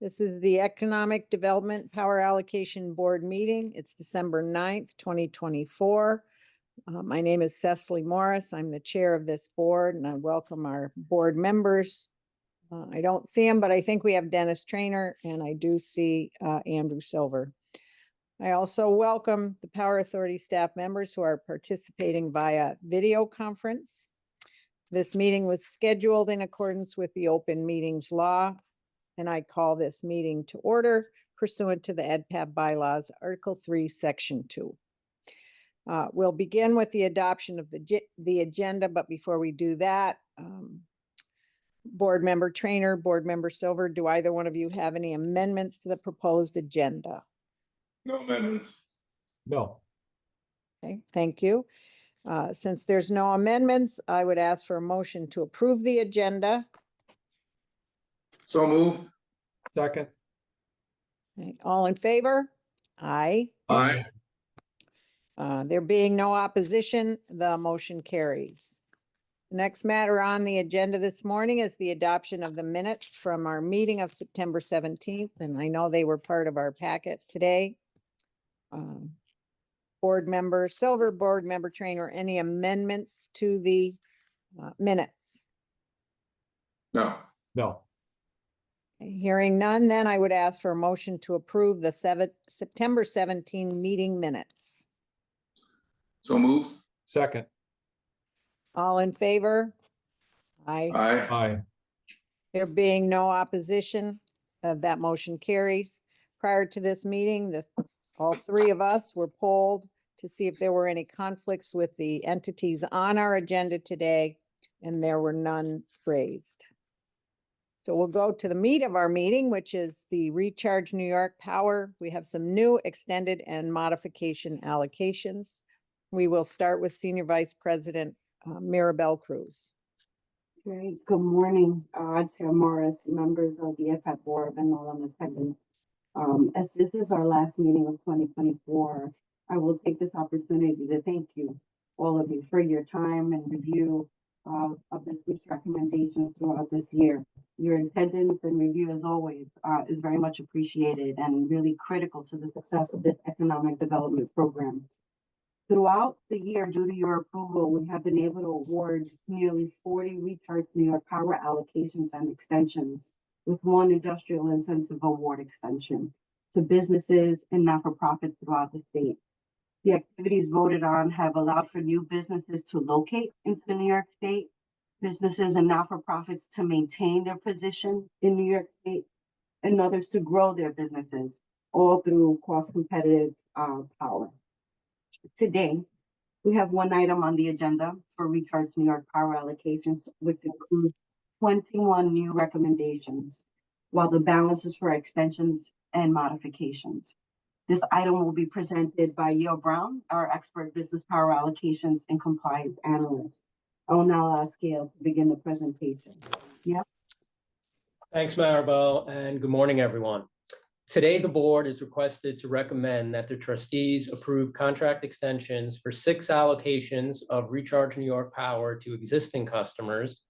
This is the Economic Development Power Allocation Board meeting. It's December 9th, 2024. My name is Cecily Morris. I'm the chair of this board, and I welcome our board members. I don't see him, but I think we have Dennis Trainer, and I do see Andrew Silver. I also welcome the Power Authority staff members who are participating via video conference. This meeting was scheduled in accordance with the open meetings law, and I call this meeting to order pursuant to the EdPAB bylaws, Article 3, Section 2. We'll begin with the adoption of the agenda, but before we do that, Board Member Trainer, Board Member Silver, do either one of you have any amendments to the proposed agenda? No amendments. No. Okay, thank you. Since there's no amendments, I would ask for a motion to approve the agenda. So moved. Second. Okay, all in favor? Aye. Aye. There being no opposition, the motion carries. The next matter on the agenda this morning is the adoption of the minutes from our meeting of September 17th, and I know they were part of our packet today. Board Member Silver, Board Member Trainer, any amendments to the minutes? No. No. Okay, hearing none, then I would ask for a motion to approve the September 17 meeting minutes. So moved. Second. All in favor? Aye. Aye. Aye. There being no opposition, that motion carries. Prior to this meeting, all three of us were polled to see if there were any conflicts with the entities on our agenda today, and there were none raised. So we'll go to the meat of our meeting, which is the Recharge New York Power. We have some new extended and modification allocations. We will start with Senior Vice President Mirabelle Cruz. Great. Good morning, Chair Morris, members of the EdPAB board, and all in attendance. As this is our last meeting of 2024, I will take this opportunity to thank you, all of you, for your time and review of the speech recommendations throughout this year. Your attendance and review, as always, is very much appreciated and really critical to the success of this economic development program. Throughout the year, due to your approval, we have been able to award nearly 40 Recharge New York Power allocations and extensions, with one industrial incentive award extension to businesses and not-for-profits throughout the state. The activities voted on have allowed for new businesses to locate into the New York State, businesses and not-for-profits to maintain their position in New York State, and others to grow their businesses, all through cost-competitive power. Today, we have one item on the agenda for Recharge New York Power allocations, which includes 21 new recommendations, while the balance is for extensions and modifications. This item will be presented by Yale Brown, our expert business power allocations and compliance analyst. I will now ask Yale to begin the presentation. Yeah. Thanks, Maribel, and good morning, everyone. Today, the board is requested to recommend that the trustees approve contract extensions for 6 allocations of Recharge New York Power to existing customers,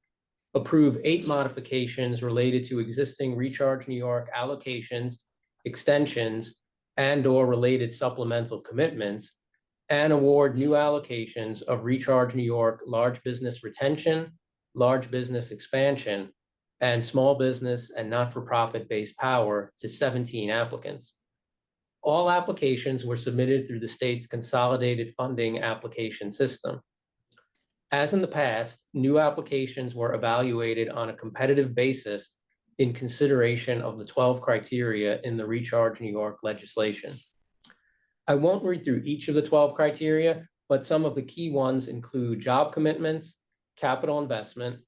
approve 8 modifications related to existing Recharge New York allocations, extensions, and/or related supplemental commitments, and award new allocations of Recharge New York large business retention, large business expansion, and small business and not-for-profit based power to 17 applicants. All applications were submitted through the state's consolidated funding application system. As in the past, new applications were evaluated on a competitive basis in consideration of the 12 criteria in the Recharge New York legislation. I won't read through each of the 12 criteria, but some of the key ones include job commitments, capital investment,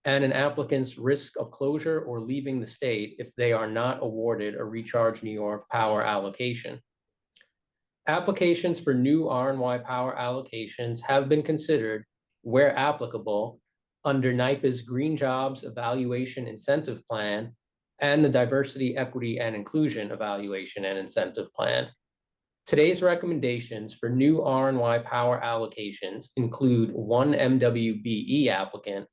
and an applicant's risk of closure or leaving the state if they are not awarded a Recharge New York Power allocation. Applications for new R&Y Power allocations have been considered, where applicable, under NYPA's Green Jobs Evaluation Incentive Plan and the Diversity, Equity, and Inclusion Evaluation and Incentive Plan. Today's recommendations for new R&Y Power allocations include 1 MWBE applicant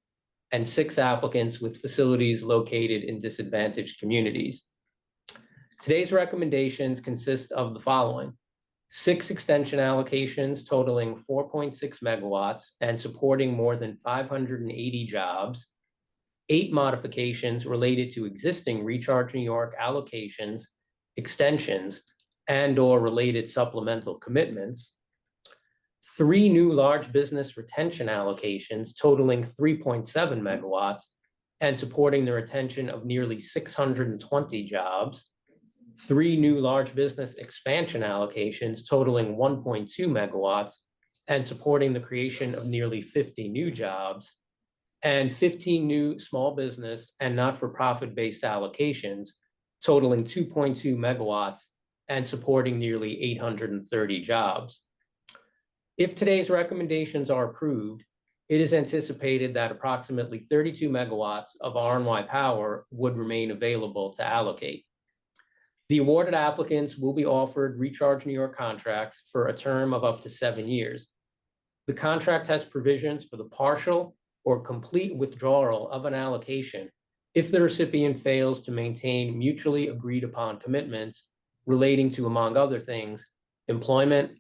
and 6 applicants with facilities located in disadvantaged communities. Today's recommendations consist of the following: 6 extension allocations totaling 4.6 megawatts and supporting more than 580 jobs, 8 modifications related to existing Recharge New York allocations, extensions, and/or related supplemental commitments, 3 new large business retention allocations totaling 3.7 megawatts and supporting the retention of nearly 620 jobs, 3 new large business expansion allocations totaling 1.2 megawatts and supporting the creation of nearly 50 new jobs, and 15 new small business and not-for-profit based allocations totaling 2.2 megawatts and supporting nearly 830 jobs. If today's recommendations are approved, it is anticipated that approximately 32 megawatts of RNY power would remain available to allocate. The awarded applicants will be offered Recharge New York contracts for a term of up to 7 years. The contract has provisions for the partial or complete withdrawal of an allocation if the recipient fails to maintain mutually agreed upon commitments relating to, among other things, employment,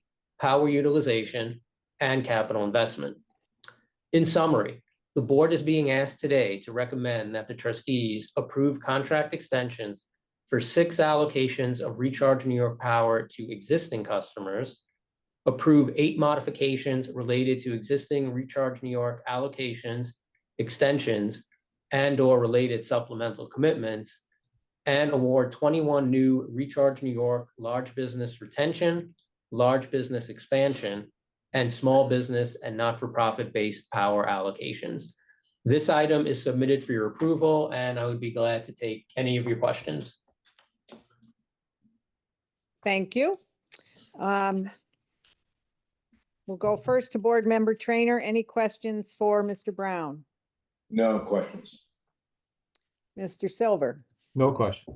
power utilization, and capital investment. In summary, the board is being asked today to recommend that the trustees approve contract extensions for 6 allocations of Recharge New York power to existing customers, approve 8 modifications related to existing Recharge New York allocations, extensions, and/or related supplemental commitments, and award 21 new Recharge New York large business retention, large business expansion, and small business and not-for-profit based power allocations. This item is submitted for your approval, and I would be glad to take any of your questions. Thank you. We'll go first to Board Member Trainer. Any questions for Mr. Brown? No questions. Mr. Silver? No question.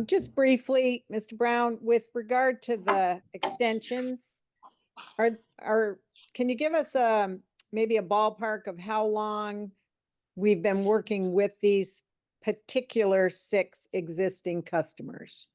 Just briefly, Mr. Brown, with regard to the extensions, can you give us maybe a ballpark of how long we've been working with these particular 6 existing customers?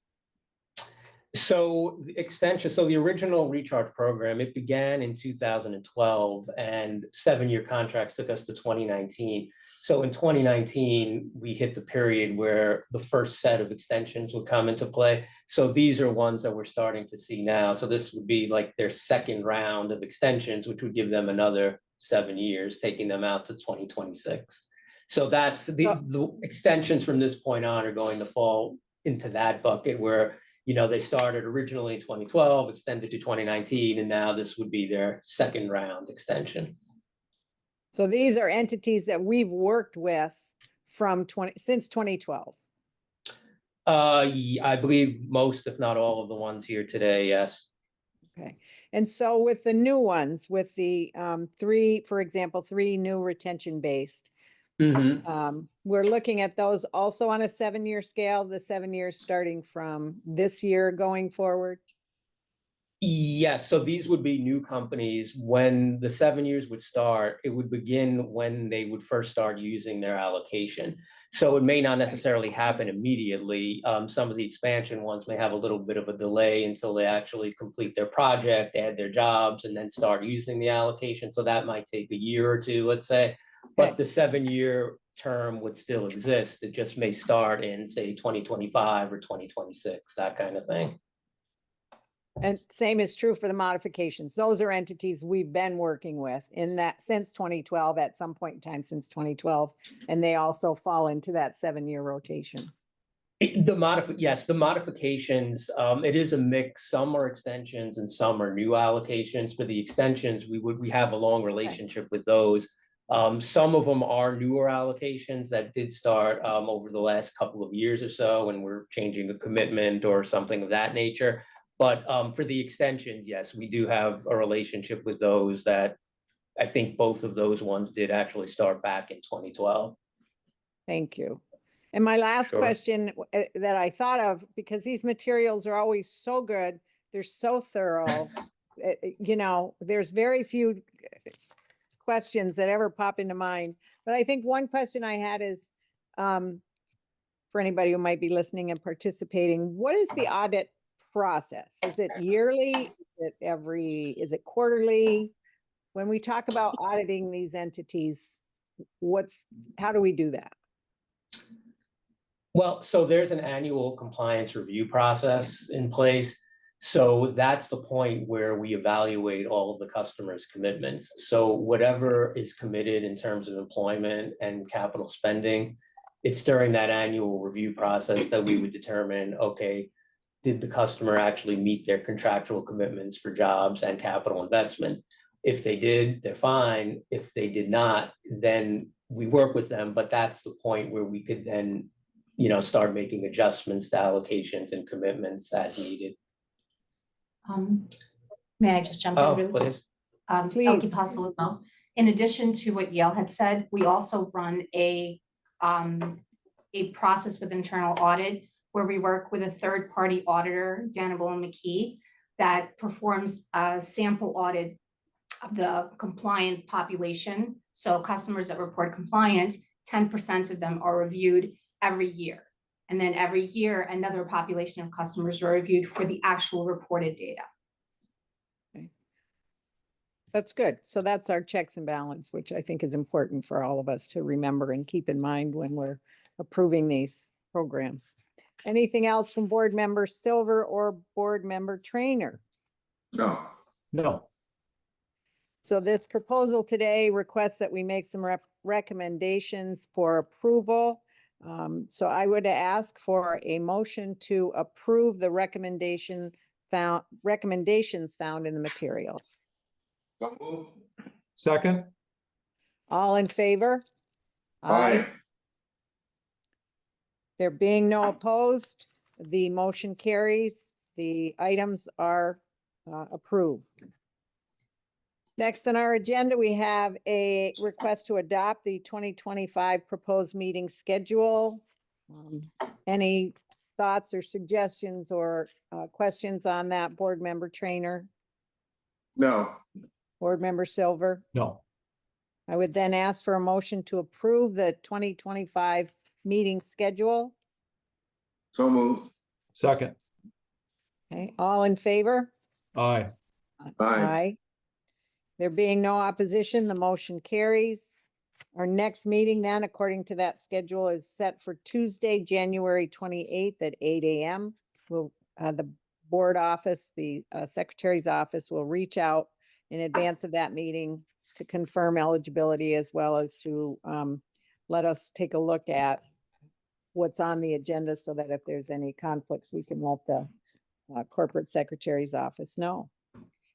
So the extension, so the original recharge program, it began in 2012 and 7-year contracts took us to 2019. So in 2019, we hit the period where the first set of extensions would come into play. So these are ones that we're starting to see now. So this would be like their second round of extensions, which would give them another 7 years, taking them out to 2026. So that's the extensions from this point on are going to fall into that bucket where, you know, they started originally in 2012, extended to 2019, and now this would be their second round extension. So these are entities that we've worked with since 2012. I believe most, if not all, of the ones here today, yes. Okay. And so with the new ones, with the 3, for example, 3 new retention based, we're looking at those also on a 7-year scale, the 7 years starting from this year going forward? Yes, so these would be new companies. When the 7 years would start, it would begin when they would first start using their allocation. So it may not necessarily happen immediately. Some of the expansion ones may have a little bit of a delay until they actually complete their project, add their jobs, and then start using the allocation. So that might take a year or 2, let's say. But the 7-year term would still exist. It just may start in, say, 2025 or 2026, that kind of thing. And same is true for the modifications. Those are entities we've been working with in that since 2012, at some point in time since 2012, and they also fall into that 7-year rotation. Yes, the modifications, it is a mix. Some are extensions and some are new allocations. For the extensions, we have a long relationship with those. Some of them are newer allocations that did start over the last couple of years or so, and we're changing a commitment or something of that nature. But for the extensions, yes, we do have a relationship with those that I think both of those ones did actually start back in 2012. Thank you. And my last Sure. question that I thought of, because these materials are always so good, they're so thorough, you know, there's very few questions that ever pop into mind. But I think one question I had is, for anybody who might be listening and participating, what is the audit process? Is it yearly? Is it quarterly? When we talk about auditing these entities, how do we do that? Well, so there's an annual compliance review process in place. So that's the point where we evaluate all of the customers' commitments. So whatever is committed in terms of employment and capital spending, it's during that annual review process that we would determine, okay, did the customer actually meet their contractual commitments for jobs and capital investment? If they did, they're fine. If they did not, then we work with them, but that's the point where we could then, start making adjustments to allocations and commitments as needed. May I just jump in? Oh, really quick? please. Please. Elke Pasalimo. In addition to what Yael had said, we also run a process with internal audit where we work with a third-party auditor, Danable and McKee, that performs a sample audit of the compliant population. So customers that report compliant, 10% of them are reviewed every year. And then every year, another population of customers are reviewed for the actual reported data. That's good. So that's our checks and balance, which I think is important for all of us to remember and keep in mind when we're approving these programs. Anything else from board member Silver or board member Trainer? No. No. So this proposal today requests that we make some recommendations for approval. So I would ask for a motion to approve the recommendations found in the materials. So moved. Second. All in favor? Aye. There being no opposed, the motion carries. The items are approved. Next on our agenda, we have a request to adopt the 2025 proposed meeting schedule. Any thoughts or suggestions or questions on that, board member Trainer, No. board member Silver? No. I would then ask for a motion to approve the 2025 meeting schedule. So moved. Second. Okay, all in favor? Aye. Aye. There being no opposition, the motion carries. Our next meeting then, according to that schedule, is set for Tuesday, January 28th at 8 a.m. The board office, the secretary's office will reach out in advance of that meeting to confirm eligibility as well as to let us take a look at what's on the agenda so that if there's any conflicts, we can let the corporate secretary's office know.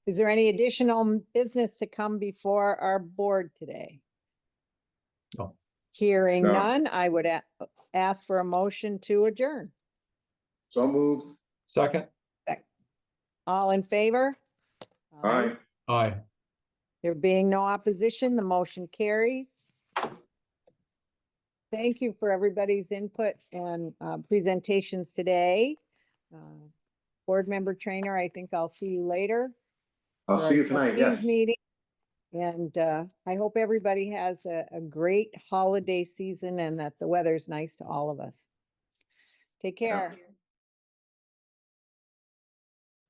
Is there any additional business to come before our board today? No. Hearing No. none, I would ask for a motion to adjourn. So moved. Second. All in favor? Aye. Aye. There being no opposition, the motion carries. Thank you for everybody's input and presentations today. Board member Trainer, I think I'll see you later. I'll for see our you tonight, trustees yes. Meeting. And I hope everybody has a great holiday season and that the weather's nice to all of us. Take care.